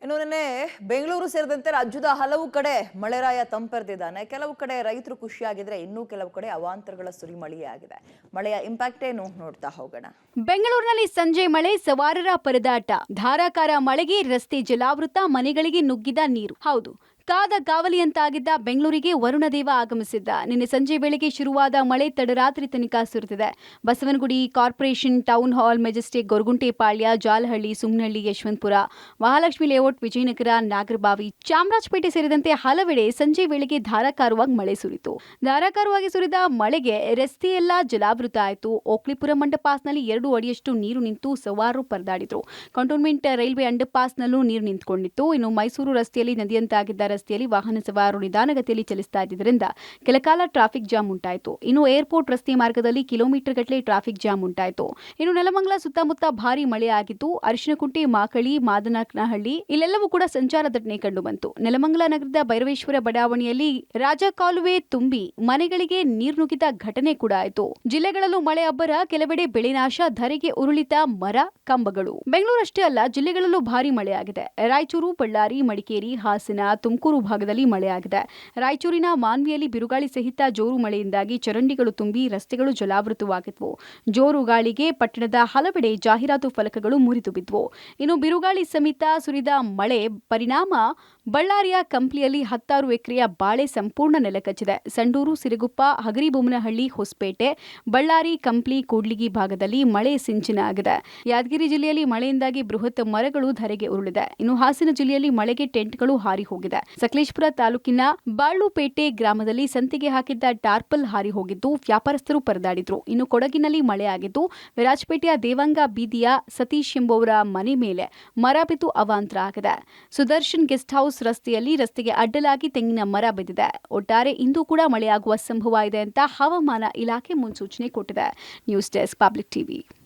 ಇನ್ನು ನಿನ್ನೆ ಬೆಂಗಳೂರು ಸೇರಿದಂತೆ ರಾಜ್ಯದ ಹಲವು ಕಡೆ ಮಳೆರಾಯ ತಂಪೆರೆದಿದ್ದಾನೆ. ಕೆಲವು ಕಡೆ ರೈತರು ಖುಷಿಯಾಗಿದ್ರೆ ಇನ್ನೂ ಕೆಲವು ಕಡೆ ಅವಾಂತರಗಳ ಸುರಿಮಳೆಯೇ ಆಗಿದೆ. ಮಳೆಯ ಇಂಪ್ಯಾಕ್ಟ್ ಏನು ನೋಡ್ತಾ ಹೋಗೋಣ. ಬೆಂಗಳೂರಿನಲ್ಲಿ ಸಂಜೆ ಮಳೆ, ಸವಾರರ ಪರದಾಟ. ಧಾರಾಕಾರ ಮಳೆಗೆ ರಸ್ತೆ ಜಲಾವೃತ, ಮನೆಗಳಿಗೆ ನುಗ್ಗಿದ ನೀರು. ಹೌದು, ಕಾದ ಕಾವಲಿಯಂತಾಗಿದ್ದ ಬೆಂಗಳೂರಿಗೆ ವರುಣದೇವ ಆಗಮಿಸಿದ್ದ. ನಿನ್ನೆ ಸಂಜೆ ವೇಳೆಗೆ ಶುರುವಾದ ಮಳೆ ತಡರಾತ್ರಿ ತನಕ ಸುರಿದಿದೆ. Basavanagudi, corporation, town hall, Majestic, Goraguntepalya, Jalahalli, Sumanahalli, Yeshwanthpur, Mahalakshmi layout, Vijayanagar, Nagarbhavi, Chamarajpet ಸೇರಿದಂತೆ ಹಲವೆಡೆ ಸಂಜೆ ವೇಳೆಗೆ ಧಾರಾಕಾರವಾಗಿ ಮಳೆ ಸುರಿತು. ಧಾರಾಕಾರವಾಗಿ ಸುರಿದ ಮಳೆಗೆ ರಸ್ತೆಯೆಲ್ಲ ಜಲಾವೃತ ಆಯಿತು. ಓಕ್ಲಿಪುರ ಅಂಡರ್ಪಾಸ್ನಲ್ಲಿ 2 ಅಡಿಯಷ್ಟು ನೀರು ನಿಂತು ಸವಾರರು ಪರದಾಡಿದ್ರು. ಕಂಟೋನ್ಮೆಂಟ್ ರೈಲ್ವೆ ಅಂಡರ್ಪಾಸ್ನಲ್ಲೂ ನೀರು ನಿಂತುಕೊಂಡಿತ್ತು. ಇನ್ನು ಮೈಸೂರು ರಸ್ತೆಯಲ್ಲಿ ನದಿಯಂತಾಗಿದ್ದ ರಸ್ತೆಯಲ್ಲಿ ವಾಹನ ಸವಾರರು ನಿಧಾನಗತಿಯಲ್ಲಿ ಚಲಿಸ್ತಾ ಇದ್ದರಿಂದ ಕೆಲಕಾಲ ಟ್ರಾಫಿಕ್ ಜಾಮ್ ಉಂಟಾಯಿತು. ಇನ್ನು ಏರ್ಪೋರ್ಟ್ ರಸ್ತೆ ಮಾರ್ಗದಲ್ಲಿ ಕಿಲೋಮೀಟರ್ ಗಟ್ಟಲೆ ಟ್ರಾಫಿಕ್ ಜಾಮ್ ಉಂಟಾಯಿತು. ಇನ್ನು ನೆಲಮಂಗಲ ಸುತ್ತಮುತ್ತ ಭಾರಿ ಮಳೆ ಆಗಿತ್ತು. ಅರಿಶಿನಕುಂಟೆ, ಮಾಕಳಿ, ಮಾದನಕನಹಳ್ಳಿ ಇಲ್ಲೆಲ್ಲವೂ ಕೂಡ ಸಂಚಾರ ದಟ್ಟಣೆ ಕಂಡುಬಂತು. ನೆಲಮಂಗಲ ನಗರದ ಭೈರವೇಶ್ವರ ಬಡಾವಣೆಯಲ್ಲಿ ರಾಜಕಾಲುವೆ ತುಂಬಿ ಮನೆಗಳಿಗೆ ನೀರು ನುಗ್ಗಿದ ಘಟನೆ ಕೂಡ ಆಯಿತು. ಜಿಲ್ಲೆಗಳಲ್ಲೂ ಮಳೆ ಅಬ್ಬರ, ಕೆಲವೆಡೆ ಬೆಳೆ ನಾಶ, ಧರೆಗೆ ಉರುಳಿತ ಮರ ಕಂಬಗಳು. ಬೆಂಗಳೂರಷ್ಟೇ ಅಲ್ಲ, ಜಿಲ್ಲೆಗಳಲ್ಲೂ ಭಾರಿ ಮಳೆಯಾಗಿದೆ. ರಾಯಚೂರು, ಬಳ್ಳಾರಿ, ಮಡಿಕೇರಿ, ಹಾಸನ, ತುಮಕೂರು ಭಾಗದಲ್ಲಿ ಮಳೆಯಾಗಿದೆ. ರಾಯಚೂರಿನ ಮಾನ್ವಿಯಲ್ಲಿ ಬಿರುಗಾಳಿ ಸಹಿತ ಜೋರು ಮಳೆಯಿಂದಾಗಿ ಚರಂಡಿಗಳು ತುಂಬಿ ರಸ್ತೆಗಳು ಜಲಾವೃತವಾಗಿದ್ವು. ಜೋರು ಗಾಳಿಗೆ ಪಟ್ಟಣದ ಹಲವೆಡೆ ಜಾಹೀರಾತು ಫಲಕಗಳು ಮುರಿದು ಬಿದ್ವು. ಇನ್ನು ಬಿರುಗಾಳಿ ಸಮೇತ ಸುರಿದ ಮಳೆ ಪರಿಣಾಮ ಬಳ್ಳಾರಿಯ ಕಂಪ್ಲಿಯಲ್ಲಿ 10 ಎಕರೆಯ ಬಾಳೆ ಸಂಪೂರ್ಣ ನೆಲಕಚ್ಚಿದೆ. ಸಂಡೂರು, ಸಿರುಗುಪ್ಪ, ಹಗರಿಬೊಮ್ಮನಹಳ್ಳಿ, ಹೊಸಪೇಟೆ, ಬಳ್ಳಾರಿ, ಕಂಪ್ಲಿ, ಕೂಡ್ಲಿಗಿ ಭಾಗದಲ್ಲಿ ಮಳೆ ಸಿಂಚನ ಆಗಿದೆ. ಯಾದಗಿರಿ ಜಿಲ್ಲೆಯಲ್ಲಿ ಮಳೆಯಿಂದಾಗಿ ಬೃಹತ್ ಮರಗಳು ಧರೆಗೆ ಉರುಳಿದೆ. ಇನ್ನು ಹಾಸನ ಜಿಲ್ಲೆಯಲ್ಲಿ ಮಳೆಗೆ ಟೆಂಟ್ಗಳು ಹಾರಿ ಹೋಗಿದೆ. ಸಕಲೇಶಪುರ ತಾಲೂಕಿನ ಬಾಳ್ಳುಪೇಟೆ ಗ್ರಾಮದಲ್ಲಿ ಸಂತೆಗೆ ಹಾಕಿದ್ದ ಟಾರ್ಪಲ್ ಹಾರಿ ಹೋಗಿದ್ದು ವ್ಯಾಪಾರಸ್ಥರು ಪರದಾಡಿದ್ರು. ಇನ್ನು ಕೊಡಗಿನಲ್ಲಿ ಮಳೆಯಾಗಿದ್ದು ವಿರಾಜಪೇಟೆಯ ದೇವಾಂಗ ಬೀದಿಯ ಸತೀಶ್ ಎಂಬುವರ ಮನೆ ಮೇಲೆ ಮರ ಬಿದ್ದು ಅವಾಂತರ ಆಗಿದೆ. ಸುದರ್ಶನ್ ಗೆಸ್ಟ್ ಹೌಸ್ ರಸ್ತೆಯಲ್ಲಿ ರಸ್ತೆಗೆ ಅಡ್ಡಲಾಗಿ ತೆಂಗಿನ ಮರ ಬಿದ್ದಿದೆ. ಒಟ್ಟಾರೆ ಇಂದು ಕೂಡ ಮಳೆಯಾಗುವ ಸಂಭವ ಇದೆ ಅಂತ ಹವಾಮಾನ ಇಲಾಖೆ ಮುನ್ಸೂಚನೆ ಕೊಟ್ಟಿದೆ. News desk, public TV.